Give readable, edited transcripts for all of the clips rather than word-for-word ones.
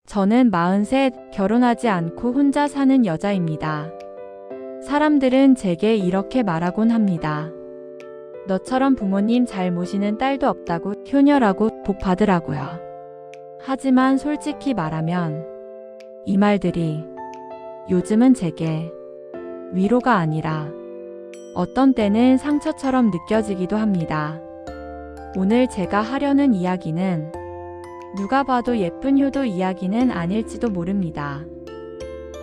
저는 43, 결혼하지 않고 혼자 사는 여자입니다. 사람들은 제게 이렇게 말하곤 합니다. 너처럼 부모님 잘 모시는 딸도 없다고 효녀라고 복 받으라고요. 하지만 솔직히 말하면 이 말들이 요즘은 제게 위로가 아니라 어떤 때는 상처처럼 느껴지기도 합니다. 오늘 제가 하려는 이야기는 누가 봐도 예쁜 효도 이야기는 아닐지도 모릅니다.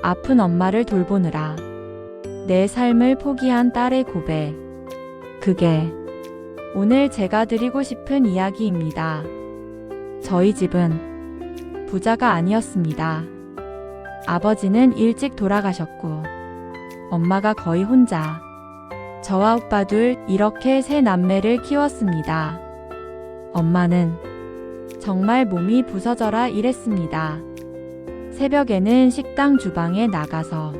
아픈 엄마를 돌보느라 내 삶을 포기한 딸의 고백. 그게 오늘 제가 드리고 싶은 이야기입니다. 저희 집은 부자가 아니었습니다. 아버지는 일찍 돌아가셨고 엄마가 거의 혼자 저와 오빠 둘 이렇게 세 남매를 키웠습니다. 엄마는 정말 몸이 부서져라 일했습니다. 새벽에는 식당 주방에 나가서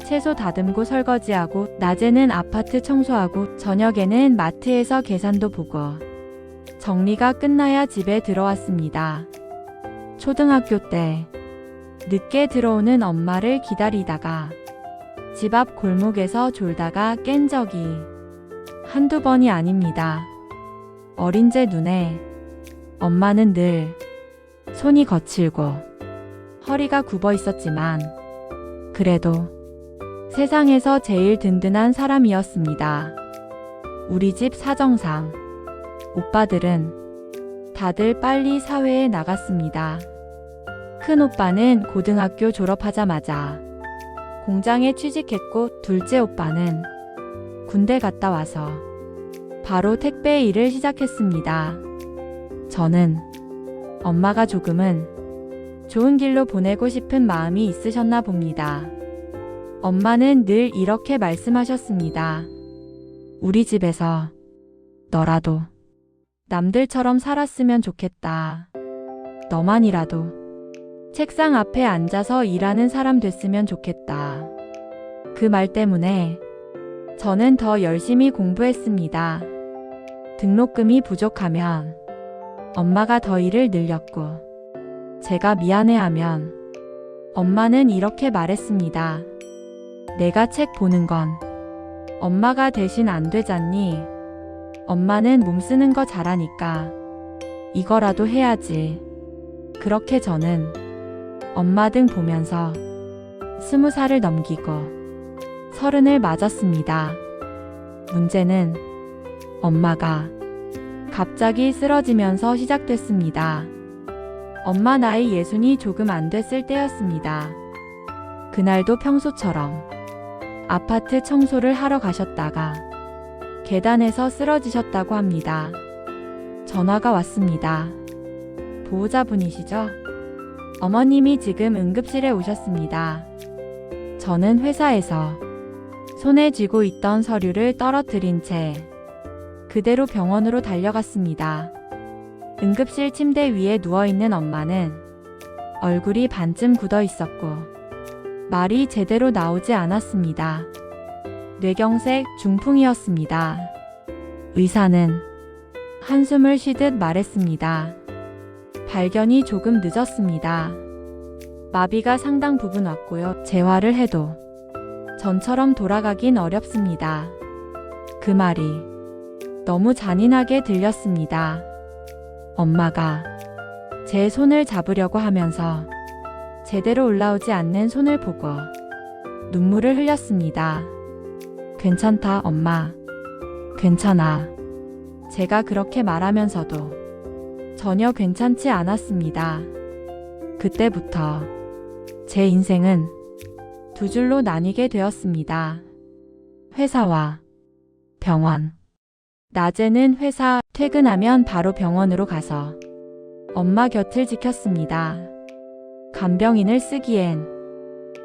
채소 다듬고 설거지하고 낮에는 아파트 청소하고 저녁에는 마트에서 계산도 보고 정리가 끝나야 집에 들어왔습니다. 초등학교 때 늦게 들어오는 엄마를 기다리다가 집 앞 골목에서 졸다가 깬 적이 한두 번이 아닙니다. 어린 제 눈에 엄마는 늘 손이 거칠고 허리가 굽어 있었지만 그래도 세상에서 제일 든든한 사람이었습니다. 우리 집 사정상 오빠들은 다들 빨리 사회에 나갔습니다. 큰 오빠는 고등학교 졸업하자마자 공장에 취직했고 둘째 오빠는 군대 갔다 와서 바로 택배 일을 시작했습니다. 저는 엄마가 조금은 좋은 길로 보내고 싶은 마음이 있으셨나 봅니다. 엄마는 늘 이렇게 말씀하셨습니다. 우리 집에서 너라도 남들처럼 살았으면 좋겠다. 너만이라도 책상 앞에 앉아서 일하는 사람 됐으면 좋겠다. 그 말 때문에 저는 더 열심히 공부했습니다. 등록금이 부족하면 엄마가 더 일을 늘렸고 제가 미안해하면 엄마는 이렇게 말했습니다. 내가 책 보는 건 엄마가 대신 안 되잖니. 엄마는 몸 쓰는 거 잘하니까 이거라도 해야지. 그렇게 저는 엄마 등 보면서 20살을 넘기고 30을 맞았습니다. 문제는 엄마가 갑자기 쓰러지면서 시작됐습니다. 엄마 나이 60이 조금 안 됐을 때였습니다. 그날도 평소처럼 아파트 청소를 하러 가셨다가 계단에서 쓰러지셨다고 합니다. 전화가 왔습니다. 보호자분이시죠? 어머님이 지금 응급실에 오셨습니다. 저는 회사에서 손에 쥐고 있던 서류를 떨어뜨린 채 그대로 병원으로 달려갔습니다. 응급실 침대 위에 누워있는 엄마는 얼굴이 반쯤 굳어 있었고 말이 제대로 나오지 않았습니다. 뇌경색 중풍이었습니다. 의사는 한숨을 쉬듯 말했습니다. 발견이 조금 늦었습니다. 마비가 상당 부분 왔고요. 재활을 해도 전처럼 돌아가긴 어렵습니다. 그 말이 너무 잔인하게 들렸습니다. 엄마가 제 손을 잡으려고 하면서 제대로 올라오지 않는 손을 보고 눈물을 흘렸습니다. 괜찮다, 엄마. 괜찮아. 제가 그렇게 말하면서도 전혀 괜찮지 않았습니다. 그때부터 제 인생은 두 줄로 나뉘게 되었습니다. 회사와 병원. 낮에는 회사, 퇴근하면 바로 병원으로 가서 엄마 곁을 지켰습니다. 간병인을 쓰기엔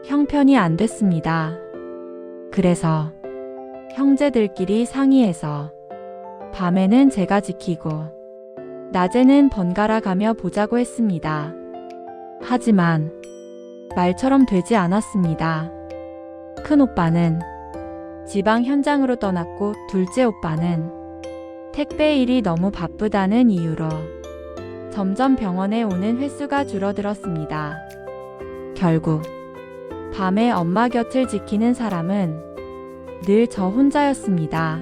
형편이 안 됐습니다. 그래서 형제들끼리 상의해서 밤에는 제가 지키고 낮에는 번갈아 가며 보자고 했습니다. 하지만 말처럼 되지 않았습니다. 큰 오빠는 지방 현장으로 떠났고 둘째 오빠는 택배 일이 너무 바쁘다는 이유로 점점 병원에 오는 횟수가 줄어들었습니다. 결국 밤에 엄마 곁을 지키는 사람은 늘 저 혼자였습니다.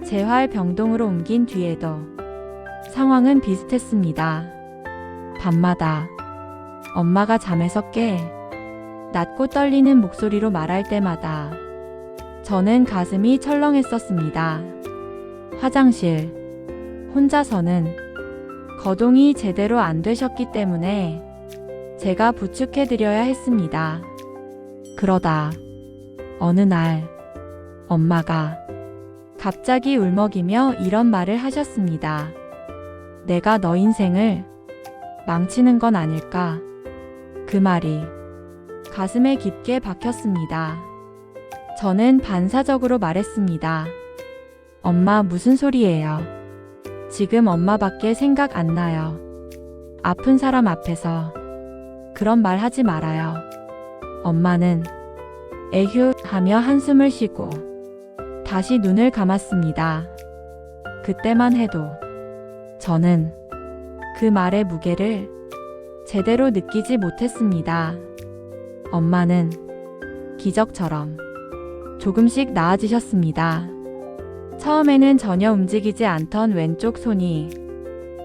재활병동으로 옮긴 뒤에도 상황은 비슷했습니다. 밤마다 엄마가 잠에서 깨 낮고 떨리는 목소리로 말할 때마다 저는 가슴이 철렁했었습니다. 화장실 혼자서는 거동이 제대로 안 되셨기 때문에 제가 부축해드려야 했습니다. 그러다 어느 날 엄마가 갑자기 울먹이며 이런 말을 하셨습니다. 내가 너 인생을 망치는 건 아닐까? 그 말이 가슴에 깊게 박혔습니다. 저는 반사적으로 말했습니다. 엄마 무슨 소리예요? 지금 엄마밖에 생각 안 나요. 아픈 사람 앞에서 그런 말 하지 말아요. 엄마는 에휴 하며 한숨을 쉬고 다시 눈을 감았습니다. 그때만 해도 저는 그 말의 무게를 제대로 느끼지 못했습니다. 엄마는 기적처럼 조금씩 나아지셨습니다. 처음에는 전혀 움직이지 않던 왼쪽 손이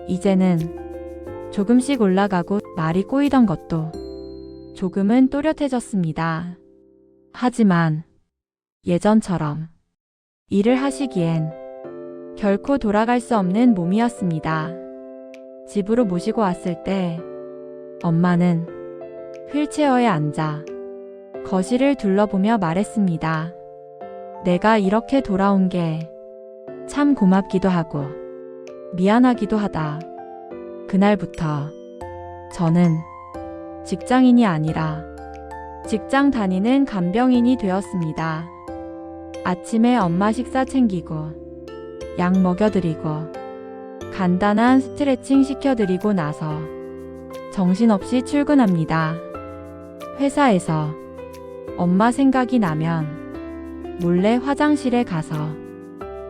이제는 조금씩 올라가고 말이 꼬이던 것도 조금은 또렷해졌습니다. 하지만 예전처럼 일을 하시기엔 결코 돌아갈 수 없는 몸이었습니다. 집으로 모시고 왔을 때 엄마는 휠체어에 앉아 거실을 둘러보며 말했습니다. 내가 이렇게 돌아온 게 참 고맙기도 하고 미안하기도 하다. 그날부터 저는 직장인이 아니라 직장 다니는 간병인이 되었습니다. 아침에 엄마 식사 챙기고 약 먹여드리고 간단한 스트레칭 시켜드리고 나서 정신없이 출근합니다. 회사에서 엄마 생각이 나면 몰래 화장실에 가서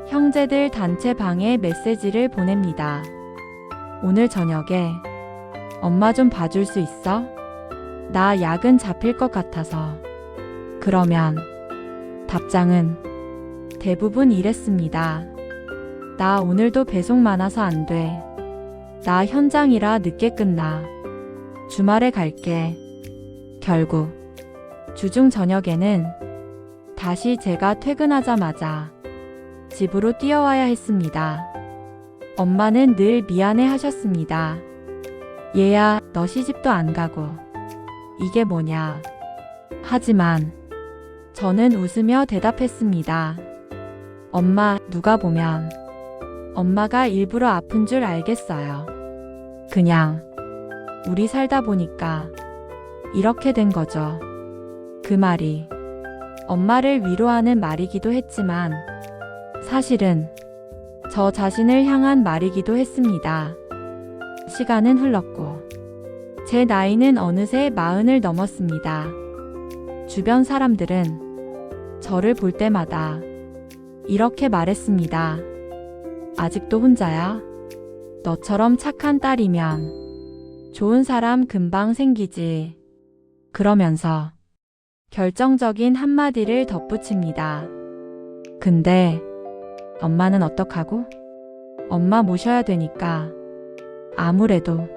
형제들 단체방에 메시지를 보냅니다. 오늘 저녁에 엄마 좀 봐줄 수 있어? 나 야근 잡힐 것 같아서. 그러면 답장은 대부분 이랬습니다. 나 오늘도 배송 많아서 안 돼. 나 현장이라 늦게 끝나. 주말에 갈게. 결국 주중 저녁에는 다시 제가 퇴근하자마자 집으로 뛰어와야 했습니다. 엄마는 늘 미안해 하셨습니다. 얘야, 너 시집도 안 가고 이게 뭐냐. 하지만 저는 웃으며 대답했습니다. 엄마, 누가 보면 엄마가 일부러 아픈 줄 알겠어요. 그냥 우리 살다 보니까 이렇게 된 거죠. 그 말이 엄마를 위로하는 말이기도 했지만 사실은 저 자신을 향한 말이기도 했습니다. 시간은 흘렀고 제 나이는 어느새 40을 넘었습니다. 주변 사람들은 저를 볼 때마다 이렇게 말했습니다. 아직도 혼자야? 너처럼 착한 딸이면 좋은 사람 금방 생기지. 그러면서 결정적인 한마디를 덧붙입니다. 근데 엄마는 어떡하고? 엄마 모셔야 되니까 아무래도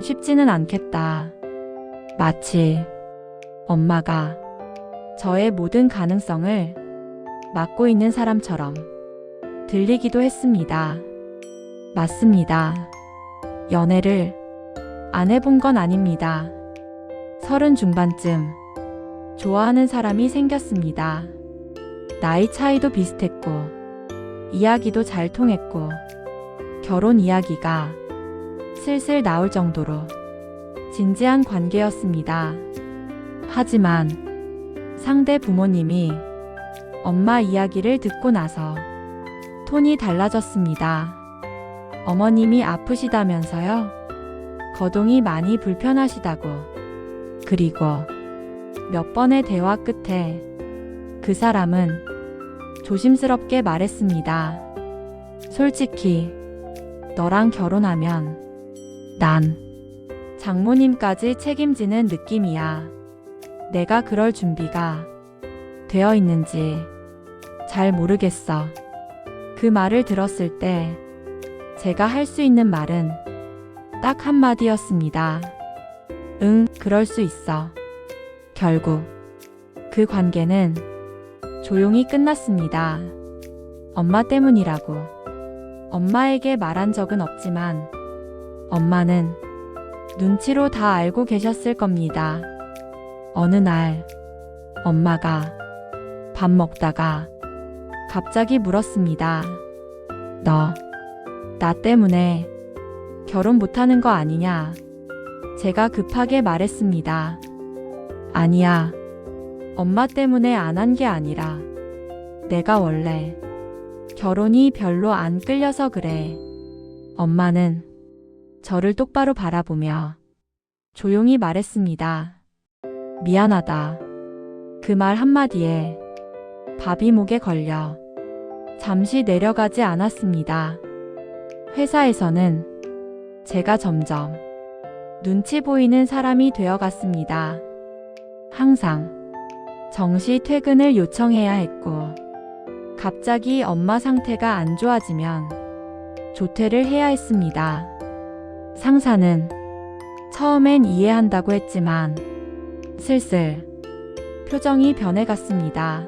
쉽지는 않겠다. 마치 엄마가 저의 모든 가능성을 막고 있는 사람처럼 들리기도 했습니다. 맞습니다. 연애를 안 해본 건 아닙니다. 30 중반쯤 좋아하는 사람이 생겼습니다. 나이 차이도 비슷했고 이야기도 잘 통했고 결혼 이야기가 슬슬 나올 정도로 진지한 관계였습니다. 하지만 상대 부모님이 엄마 이야기를 듣고 나서 톤이 달라졌습니다. 어머님이 아프시다면서요? 거동이 많이 불편하시다고. 그리고 몇 번의 대화 끝에 그 사람은 조심스럽게 말했습니다. 솔직히 너랑 결혼하면 난 장모님까지 책임지는 느낌이야. 내가 그럴 준비가 되어 있는지 잘 모르겠어. 그 말을 들었을 때 제가 할 수 있는 말은 딱 한마디였습니다. 응, 그럴 수 있어. 결국 그 관계는 조용히 끝났습니다. 엄마 때문이라고 엄마에게 말한 적은 없지만 엄마는 눈치로 다 알고 계셨을 겁니다. 어느 날 엄마가 밥 먹다가 갑자기 물었습니다. 너, 나 때문에 결혼 못하는 거 아니냐? 제가 급하게 말했습니다. 아니야. 엄마 때문에 안 한 게 아니라 내가 원래 결혼이 별로 안 끌려서 그래. 엄마는 저를 똑바로 바라보며 조용히 말했습니다. 미안하다. 그 말 한마디에 밥이 목에 걸려 잠시 내려가지 않았습니다. 회사에서는 제가 점점 눈치 보이는 사람이 되어갔습니다. 항상 정시 퇴근을 요청해야 했고, 갑자기 엄마 상태가 안 좋아지면 조퇴를 해야 했습니다. 상사는 처음엔 이해한다고 했지만 슬슬 표정이 변해갔습니다.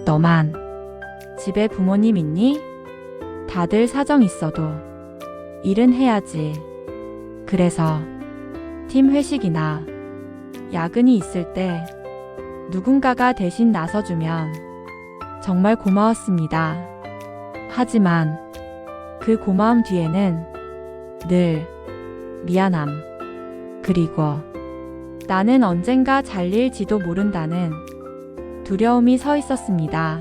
너만 집에 부모님 있니? 다들 사정 있어도 일은 해야지. 그래서 팀 회식이나 야근이 있을 때 누군가가 대신 나서주면 정말 고마웠습니다. 하지만 그 고마움 뒤에는 늘 미안함, 그리고 나는 언젠가 잘릴지도 모른다는 두려움이 서 있었습니다.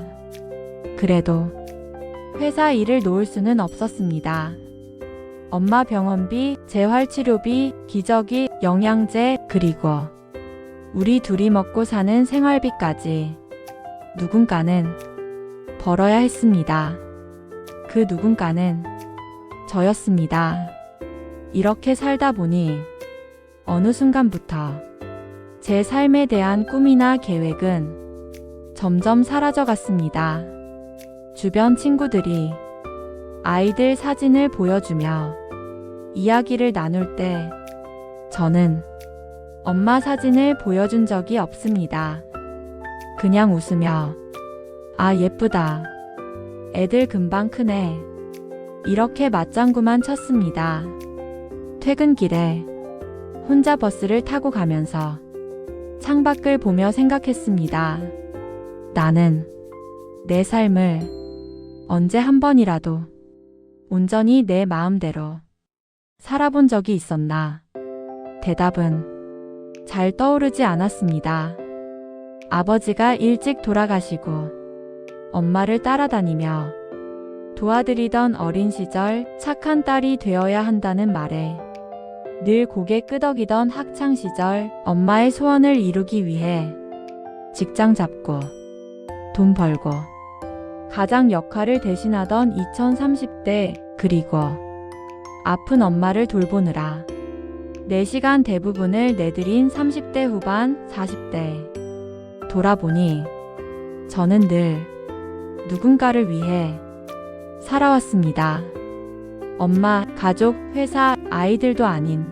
그래도 회사 일을 놓을 수는 없었습니다. 엄마 병원비, 재활치료비, 기저귀, 영양제, 그리고 우리 둘이 먹고 사는 생활비까지 누군가는 벌어야 했습니다. 그 누군가는 저였습니다. 이렇게 살다 보니 어느 순간부터 제 삶에 대한 꿈이나 계획은 점점 사라져 갔습니다. 주변 친구들이 아이들 사진을 보여주며 이야기를 나눌 때 저는 엄마 사진을 보여준 적이 없습니다. 그냥 웃으며 아, 예쁘다. 애들 금방 크네. 이렇게 맞장구만 쳤습니다. 퇴근길에 혼자 버스를 타고 가면서 창밖을 보며 생각했습니다. 나는 내 삶을 언제 한 번이라도 온전히 내 마음대로 살아본 적이 있었나? 대답은 잘 떠오르지 않았습니다. 아버지가 일찍 돌아가시고 엄마를 따라다니며 도와드리던 어린 시절 착한 딸이 되어야 한다는 말에 늘 고개 끄덕이던 학창 시절 엄마의 소원을 이루기 위해 직장 잡고 돈 벌고 가장 역할을 대신하던 2030대, 그리고 아픈 엄마를 돌보느라 4시간 대부분을 내드린 30대 후반, 40대. 돌아보니 저는 늘 누군가를 위해 살아왔습니다. 엄마, 가족, 회사, 아이들도 아닌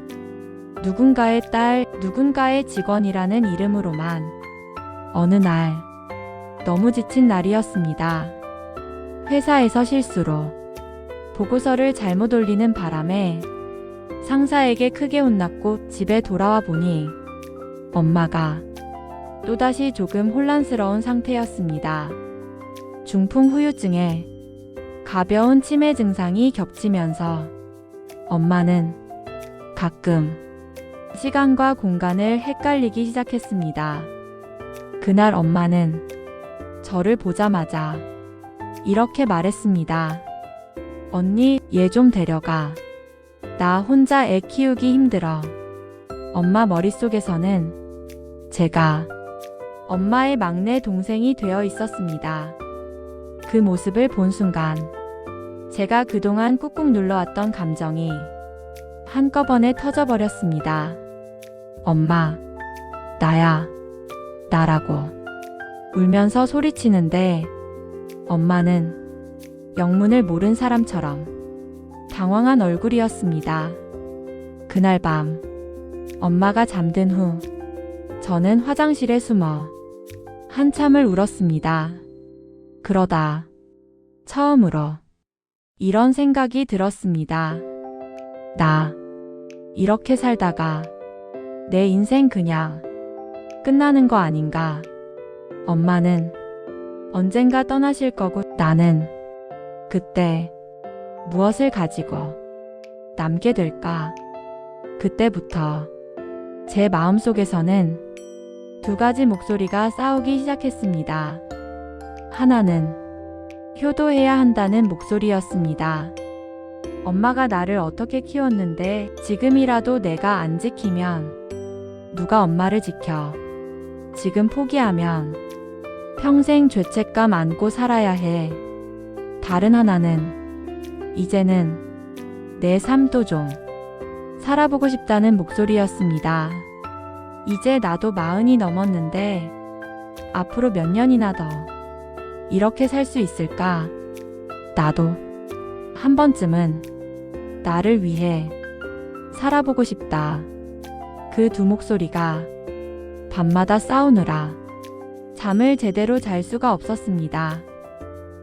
누군가의 딸, 누군가의 직원이라는 이름으로만. 어느 날 너무 지친 날이었습니다. 회사에서 실수로 보고서를 잘못 올리는 바람에 상사에게 크게 혼났고 집에 돌아와 보니 엄마가 또다시 조금 혼란스러운 상태였습니다. 중풍 후유증에 가벼운 치매 증상이 겹치면서 엄마는 가끔 시간과 공간을 헷갈리기 시작했습니다. 그날 엄마는 저를 보자마자 이렇게 말했습니다. 언니, 얘 좀 데려가. 나 혼자 애 키우기 힘들어. 엄마 머릿속에서는 제가 엄마의 막내 동생이 되어 있었습니다. 그 모습을 본 순간 제가 그동안 꾹꾹 눌러왔던 감정이 한꺼번에 터져버렸습니다. 엄마, 나야, 나라고 울면서 소리치는데 엄마는 영문을 모른 사람처럼 당황한 얼굴이었습니다. 그날 밤 엄마가 잠든 후 저는 화장실에 숨어 한참을 울었습니다. 그러다 처음으로 이런 생각이 들었습니다. 나 이렇게 살다가 내 인생 그냥 끝나는 거 아닌가? 엄마는 언젠가 떠나실 거고 나는 그때 무엇을 가지고 남게 될까? 그때부터 제 마음속에서는 두 가지 목소리가 싸우기 시작했습니다. 하나는 효도해야 한다는 목소리였습니다. 엄마가 나를 어떻게 키웠는데 지금이라도 내가 안 지키면 누가 엄마를 지켜? 지금 포기하면 평생 죄책감 안고 살아야 해. 다른 하나는 이제는 내 삶도 좀 살아보고 싶다는 목소리였습니다. 이제 나도 40이 넘었는데 앞으로 몇 년이나 더 이렇게 살 수 있을까? 나도 한 번쯤은 나를 위해 살아보고 싶다. 그 두 목소리가 밤마다 싸우느라 잠을 제대로 잘 수가 없었습니다.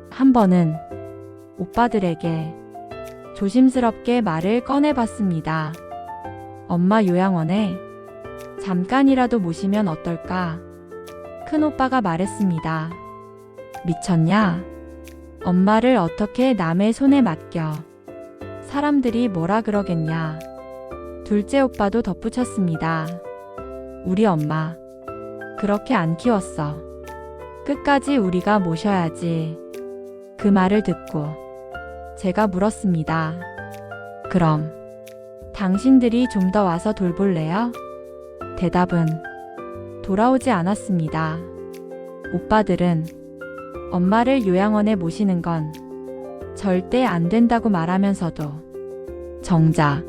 한 번은 오빠들에게 조심스럽게 말을 꺼내봤습니다. 엄마 요양원에 잠깐이라도 모시면 어떨까? 큰 오빠가 말했습니다. 미쳤냐? 엄마를 어떻게 남의 손에 맡겨? 사람들이 뭐라 그러겠냐? 둘째 오빠도 덧붙였습니다. 우리 엄마 그렇게 안 키웠어. 끝까지 우리가 모셔야지. 그 말을 듣고 제가 물었습니다. 그럼 당신들이 좀 더 와서 돌볼래요? 대답은 돌아오지 않았습니다. 오빠들은 엄마를 요양원에 모시는 건 절대 안 된다고 말하면서도 정작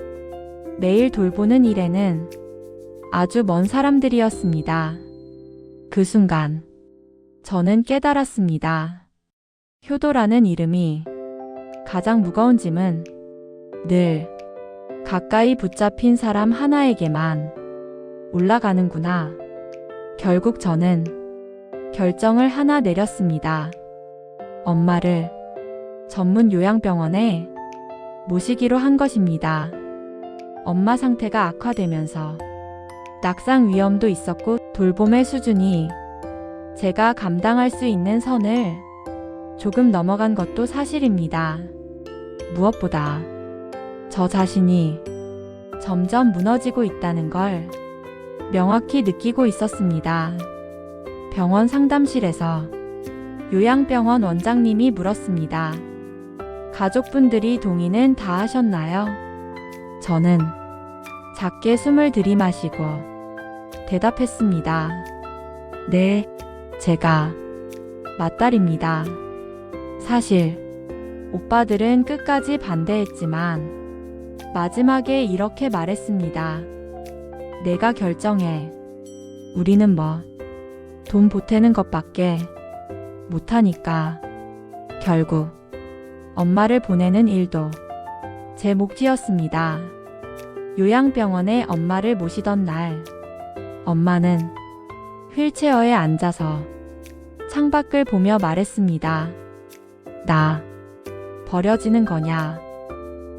매일 돌보는 일에는 아주 먼 사람들이었습니다. 그 순간 저는 깨달았습니다. 효도라는 이름이 가장 무거운 짐은 늘 가까이 붙잡힌 사람 하나에게만 올라가는구나. 결국 저는 결정을 하나 내렸습니다. 엄마를 전문 요양병원에 모시기로 한 것입니다. 엄마 상태가 악화되면서 낙상 위험도 있었고 돌봄의 수준이 제가 감당할 수 있는 선을 조금 넘어간 것도 사실입니다. 무엇보다 저 자신이 점점 무너지고 있다는 걸 명확히 느끼고 있었습니다. 병원 상담실에서 요양병원 원장님이 물었습니다. 가족분들이 동의는 다 하셨나요? 저는 작게 숨을 들이마시고 대답했습니다. 네, 제가 맏딸입니다. 사실 오빠들은 끝까지 반대했지만 마지막에 이렇게 말했습니다. 내가 결정해. 우리는 뭐 돈 보태는 것밖에 못하니까. 결국 엄마를 보내는 일도 제 몫이었습니다. 요양병원에 엄마를 모시던 날, 엄마는 휠체어에 앉아서 창밖을 보며 말했습니다. 나 버려지는 거냐?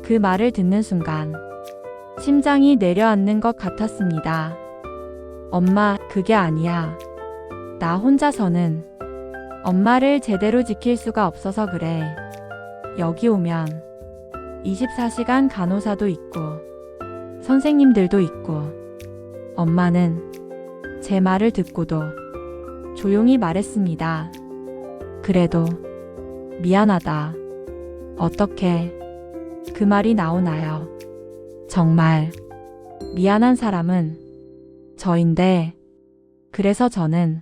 그 말을 듣는 순간 심장이 내려앉는 것 같았습니다. 엄마, 그게 아니야. 나 혼자서는 엄마를 제대로 지킬 수가 없어서 그래. 여기 오면 24시간 간호사도 있고 선생님들도 있고. 엄마는 제 말을 듣고도 조용히 말했습니다. 그래도 미안하다. 어떻게 그 말이 나오나요? 정말 미안한 사람은 저인데, 그래서 저는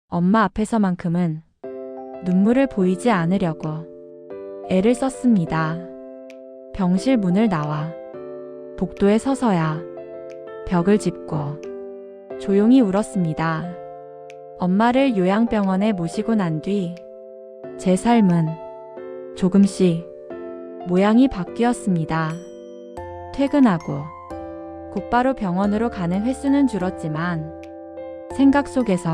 엄마 앞에서만큼은 눈물을 보이지 않으려고 애를 썼습니다. 병실 문을 나와 복도에 서서야 벽을 짚고 조용히 울었습니다. 엄마를 요양병원에 모시고 난 뒤 제 삶은 조금씩 모양이 바뀌었습니다. 퇴근하고 곧바로 병원으로 가는 횟수는 줄었지만 생각 속에서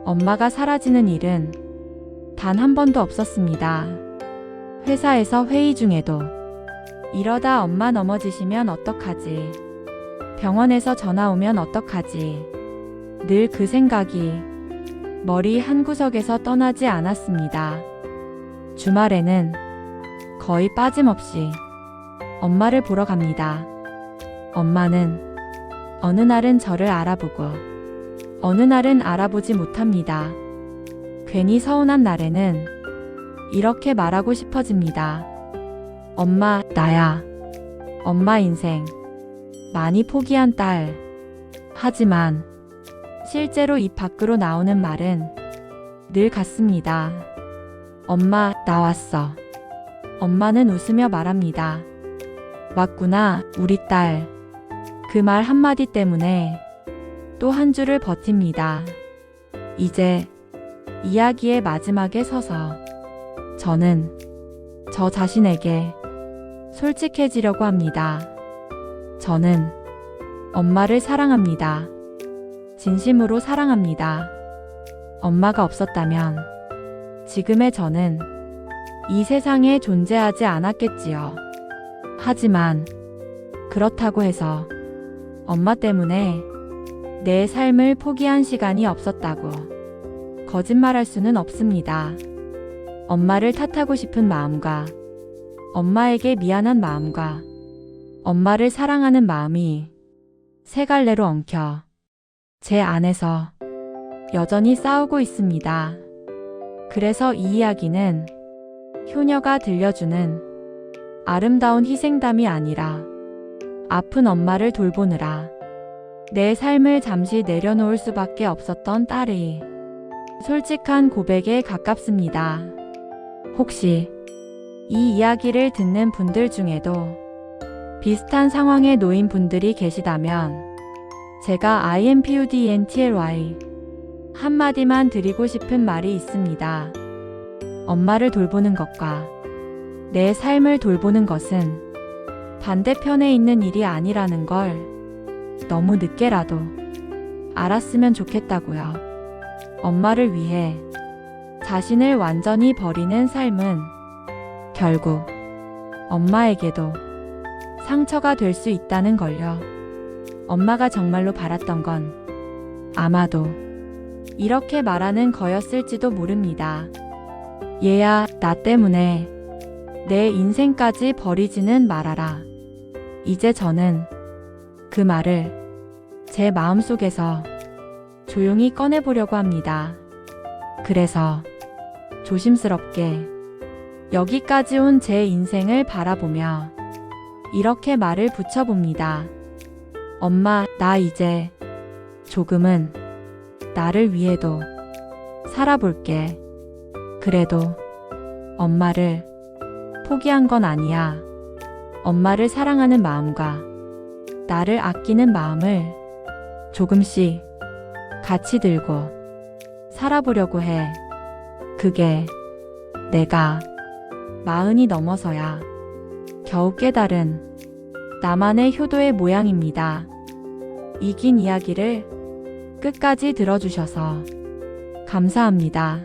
엄마가 사라지는 일은 단 한 번도 없었습니다. 회사에서 회의 중에도 이러다 엄마 넘어지시면 어떡하지? 병원에서 전화 오면 어떡하지? 늘 그 생각이 머리 한구석에서 떠나지 않았습니다. 주말에는 거의 빠짐없이 엄마를 보러 갑니다. 엄마는 어느 날은 저를 알아보고 어느 날은 알아보지 못합니다. 괜히 서운한 날에는 이렇게 말하고 싶어집니다. 엄마, 나야. 엄마 인생 많이 포기한 딸. 하지만 실제로 입 밖으로 나오는 말은 늘 같습니다. 엄마, 나왔어. 엄마는 웃으며 말합니다. 왔구나, 우리 딸. 그 말 한마디 때문에 또 한 주를 버팁니다. 이제 이야기의 마지막에 서서 저는 저 자신에게 솔직해지려고 합니다. 저는 엄마를 사랑합니다. 진심으로 사랑합니다. 엄마가 없었다면 지금의 저는 이 세상에 존재하지 않았겠지요. 하지만 그렇다고 해서 엄마 때문에 내 삶을 포기한 시간이 없었다고 거짓말할 수는 없습니다. 엄마를 탓하고 싶은 마음과 엄마에게 미안한 마음과 엄마를 사랑하는 마음이 세 갈래로 엉켜 제 안에서 여전히 싸우고 있습니다. 그래서 이 이야기는 효녀가 들려주는 아름다운 희생담이 아니라 아픈 엄마를 돌보느라 내 삶을 잠시 내려놓을 수밖에 없었던 딸의 솔직한 고백에 가깝습니다. 혹시 이 이야기를 듣는 분들 중에도 비슷한 상황에 놓인 분들이 계시다면 제가 IMPUDENTLY 한마디만 드리고 싶은 말이 있습니다. 엄마를 돌보는 것과 내 삶을 돌보는 것은 반대편에 있는 일이 아니라는 걸 너무 늦게라도 알았으면 좋겠다고요. 엄마를 위해 자신을 완전히 버리는 삶은 결국 엄마에게도 상처가 될 수 있다는 걸요. 엄마가 정말로 바랐던 건 아마도 이렇게 말하는 거였을지도 모릅니다. 얘야, 나 때문에 내 인생까지 버리지는 말아라. 이제 저는 그 말을 제 마음속에서 조용히 꺼내보려고 합니다. 그래서 조심스럽게 여기까지 온 제 인생을 바라보며 이렇게 말을 붙여봅니다. 엄마, 나 이제 조금은 나를 위해도 살아볼게. 그래도 엄마를 포기한 건 아니야. 엄마를 사랑하는 마음과 나를 아끼는 마음을 조금씩 같이 들고 살아보려고 해. 그게 내가 40이 넘어서야 겨우 깨달은 나만의 효도의 모양입니다. 이 긴 이야기를 끝까지 들어주셔서 감사합니다.